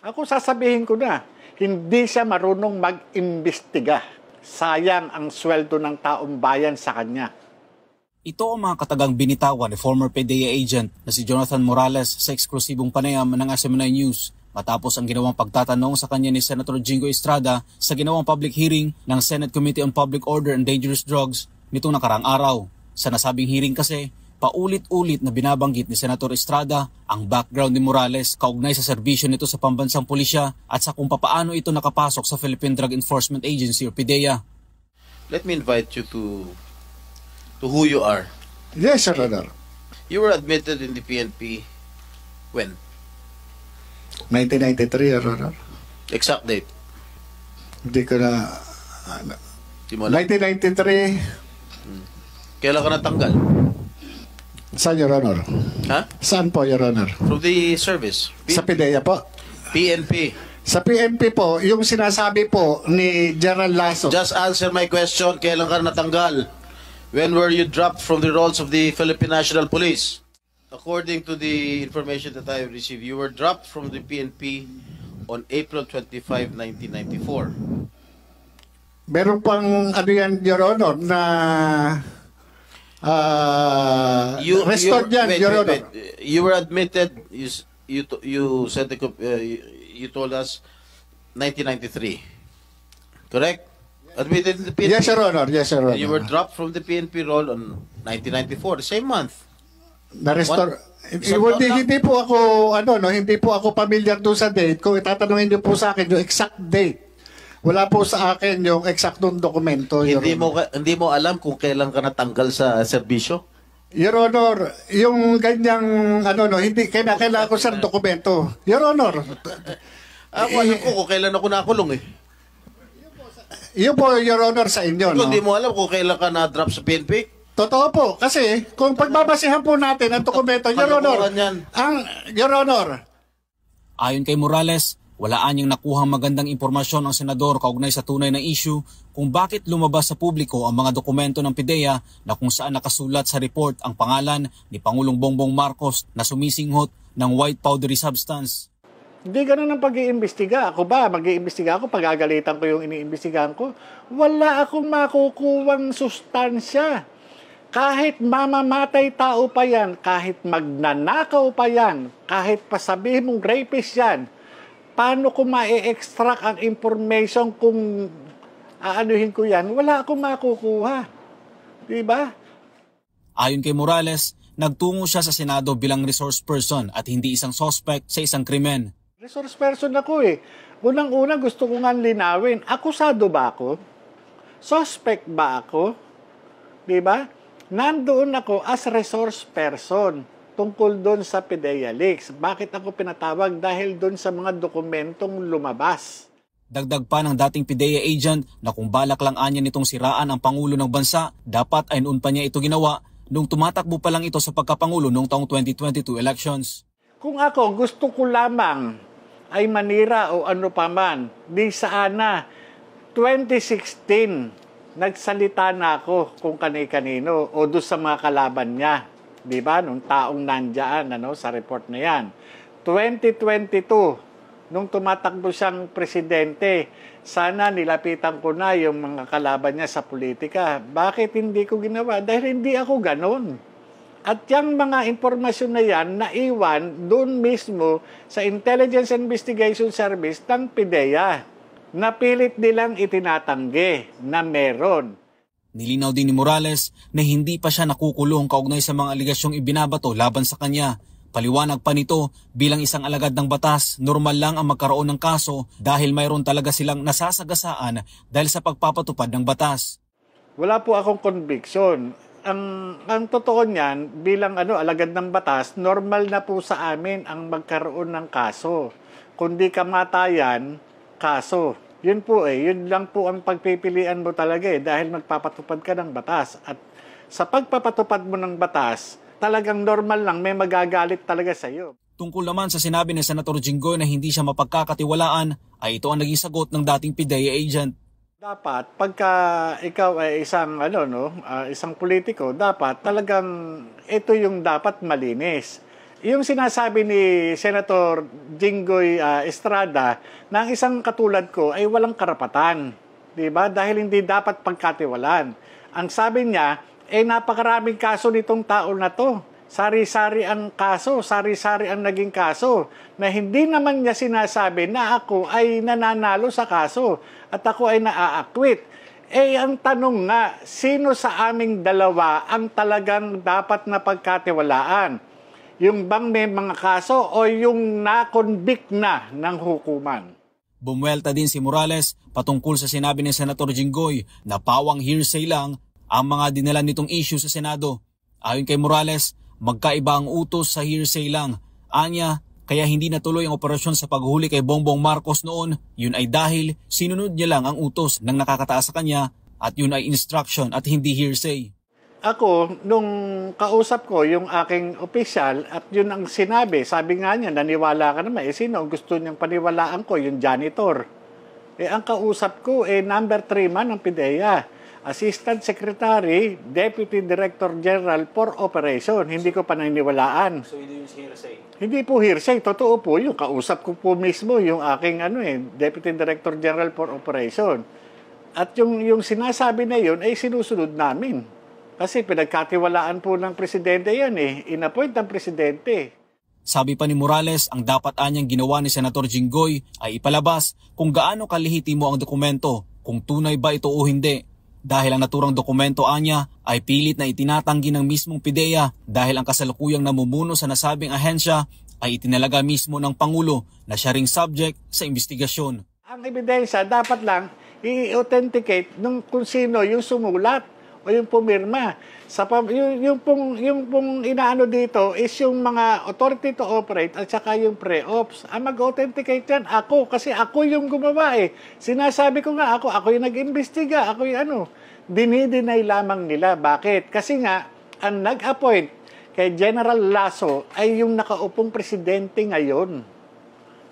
Ako sasabihin ko na, hindi siya marunong mag-imbestiga. Sayang ang sweldo ng taong bayan sa kanya. Ito ang mga katagang binitawan ni former PDEA agent na si Jonathan Morales sa eksklusibong panayam ng SMNI News matapos ang ginawang pagtatanong sa kanya ni Senator Jingo Estrada sa ginawang public hearing ng Senate Committee on Public Order and Dangerous Drugs nitong nakaraang araw. Sa nasabing hearing kasi, paulit-ulit na binabanggit ni Senator Estrada ang background ni Morales kaugnay sa serbisyo nito sa pambansang pulisya at sa kung papaano ito nakapasok sa Philippine Drug Enforcement Agency or PDEA. Let me invite you to who you are. Yes, Your Honor. You were admitted in the PNP when? 1993, Your Honor. Exact date? Hindi ko na... Di mo alam? 1993. Kailan ka natanggal? Saan, Your Honor? Ha? Saan po, Your Honor? From the service? Sa PDEA po. PNP. Sa PNP po, yung sinasabi po ni General Lasso. Just answer my question. Kailan ka natanggal? When were you dropped from the rolls of the Philippine National Police? According to the information that I have received, you were dropped from the PNP on April 25, 1994. Meron pang ano yan, Your Honor, na restored yan, Your Honor. You were admitted, you said you told us 1993. Correct? Admitted in the PNP. Yes, Your Honor. Yes, Your Honor. You were dropped from the PNP roll on 1994, the same month. Na-restore. Isang Hindi po ako hindi po ako familiar doon sa date. Kung itatanungin niyo po sa akin yung exact date. Wala po sa akin yung eksaktong dokumento. Hindi mo alam kung kailan ka natanggal sa serbisyo? Your Honor, yung ganyang hindi kailangan ko sa dokumento. Your Honor. Ako alam ko kung kailan ako nakulong eh. Yun po, Your Honor, sa inyo, Hindi mo alam kung kailan ka na-drop sa PNP? Totoo po. Kasi, kung pagbabasihan po natin ang dokumento, Your Honor, Your Honor. Ayon kay Morales, wala anyang nakuhang magandang impormasyon ang senador kaugnay sa tunay na issue kung bakit lumabas sa publiko ang mga dokumento ng PDEA na kung saan nakasulat sa report ang pangalan ni Pangulong Bongbong Marcos na sumisinghot ng white powdery substance. Hindi ganun ang pag-iimbestiga. Ako ba, mag-iimbestiga ako, pagagalitan ko yung iniimbestigahan ko? Wala akong makukuwang sustansya. Kahit mamamatay tao pa yan, kahit magnanakaw pa yan, kahit pasabihin mong rapist yan, paano ko ma-extract ang information kung aanuhin ko yan? Wala akong makukuha. Diba? Ayon kay Morales, nagtungo siya sa Senado bilang resource person at hindi isang suspect sa isang krimen. Resource person ako eh. Unang-una gusto ko nga linawin. Akusado ba ako? Suspect ba ako? Diba? Nandoon ako as resource person tungkol doon sa PDEA leaks. Bakit ako pinatawag? Dahil doon sa mga dokumentong lumabas. Dagdag pa ng dating PDEA agent na kung balak lang anya nitong siraan ang Pangulo ng Bansa, dapat ay noon pa niya ito ginawa nung tumatakbo pa lang ito sa pagkapangulo noong taong 2022 elections. Kung ako gusto ko lamang ay manira o ano pa man, di sana 2016 nagsalita na ako kung kani-kanino o doon sa mga kalaban niya. Di ba? Nung taong nandyan sa report na yan. 2022, nung tumatakbo siyang presidente, sana nilapitan ko na yung mga kalaban niya sa politika. Bakit hindi ko ginawa? Dahil hindi ako ganon. At yung mga impormasyon na yan, naiwan doon mismo sa Intelligence Investigation Service ng PDEA. Napilit nilang itinatanggi na meron. Nilinaw din ni Morales na hindi pa siya nakukulong kaugnay sa mga aligasyong ibinabato laban sa kanya. Paliwanag pa nito, bilang isang alagad ng batas, normal lang ang magkaroon ng kaso dahil mayroon talaga silang nasasagasaan dahil sa pagpapatupad ng batas. Wala po akong conviction. Ang totoo niyan, bilang alagad ng batas, normal na po sa amin ang magkaroon ng kaso. Kundi kamatayan, kaso. Yun po yun lang po ang pagpipilian mo talaga dahil magpapatupad ka ng batas. At sa pagpapatupad mo ng batas, talagang normal lang, may magagalit talaga sa iyo. Tungkol naman sa sinabi ni Senator Jinggoy na hindi siya mapagkakatiwalaan, ay ito ang naging sagot ng dating PDEA agent. Dapat pagka ikaw ay isang isang politiko, dapat talagang ito yung dapat malinis. yung sinasabi ni Senator Jinggoy Estrada na ang isang katulad ko ay walang karapatan, 'di ba? Dahil hindi dapat pagkatiwalaan. Ang sabi niya, napakaraming kaso nitong tao na 'to. Sari-sari ang kaso, sari-sari ang naging kaso, na hindi naman niya sinasabi na ako ay nananalo sa kaso at ako ay naaakwit. Ang tanong nga, sino sa aming dalawa ang talagang dapat na pagkatiwalaan? Yung bang may mga kaso o yung na-convict na ng hukuman? Bumuelta din si Morales patungkol sa sinabi ni Senator Jinggoy na pawang hearsay lang ang mga dinala nitong issue sa Senado. Ayon kay Morales, magkaiba ang utos sa hearsay lang. Anya, kaya hindi natuloy ang operasyon sa paghuli kay Bongbong Marcos noon, yun ay dahil sinunod niya lang ang utos ng nakakataas sa kanya at yun ay instruction at hindi hearsay. Ako, nung kausap ko yung aking opisyal at yun ang sinabi, sabi nga niya, naniwala ka naman. Sino ang gusto niyang paniwalaan ko? Yung janitor. Ang kausap ko, number 3 man ng PIDEA. Assistant Secretary, Deputy Director General for Operation. Hindi ko paniniwalaan. So hindi yung hearsay? Hindi po hearsay. Totoo po yung kausap ko po mismo, yung aking Deputy Director General for Operation. At yung sinasabi na yun ay sinusunod namin. Kasi pinagkatiwalaan po ng presidente yan in-appoint ng presidente. Sabi pa ni Morales, ang dapat anyang ginawa ni Senator Jinggoy ay ipalabas kung gaano kalihitimo ang dokumento, kung tunay ba ito o hindi. Dahil ang naturang dokumento anya ay pilit na itinatanggi ng mismong PIDEA dahil ang kasalukuyang namumuno sa nasabing ahensya ay itinalaga mismo ng Pangulo na siya ring subject sa investigasyon. Ang ebidensya dapat lang i-authenticate kung sino yung sumulat o yung pumirma. Yung pong inaano dito is yung mga authority to operate at saka yung pre-ops. Ang mag-authenticate yan ako kasi ako yung gumawa Sinasabi ko nga ako yung nag-imbestiga, ako yung dinideny lamang nila. Bakit? Kasi nga, ang nag-appoint kay General Lasso ay yung nakaupong presidente ngayon.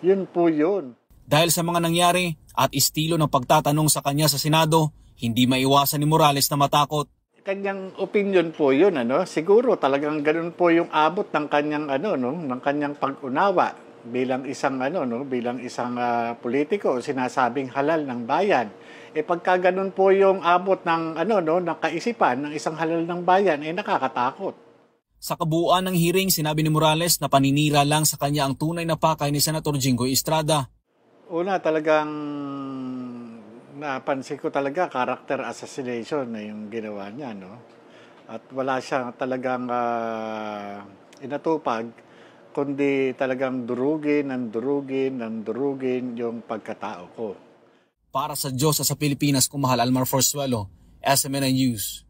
Yun po yun. Dahil sa mga nangyari at estilo ng pagtatanong sa kanya sa Senado, hindi maiwasan ni Morales na matakot. Kanyang opinion po yun, Siguro talagang ganun po yung abot ng kanyang ng kanyang pag-unawa bilang isang politiko, sinasabing halal ng bayan. Pagka ganun po yung abot ng ng kaisipan ng isang halal ng bayan, nakakatakot. Sa kabuuan ng hearing, sinabi ni Morales na paninira lang sa kanya ang tunay na pakay ni Senator Jinggoy Estrada. Una, talagang napansin ko talaga character assassination na yung ginawa niya, At wala siya talagang inatupag, kundi talagang durugin yung pagkatao ko. Para sa Diyos at sa Pilipinas, kumahal Almar Forzuelo, SMNI News.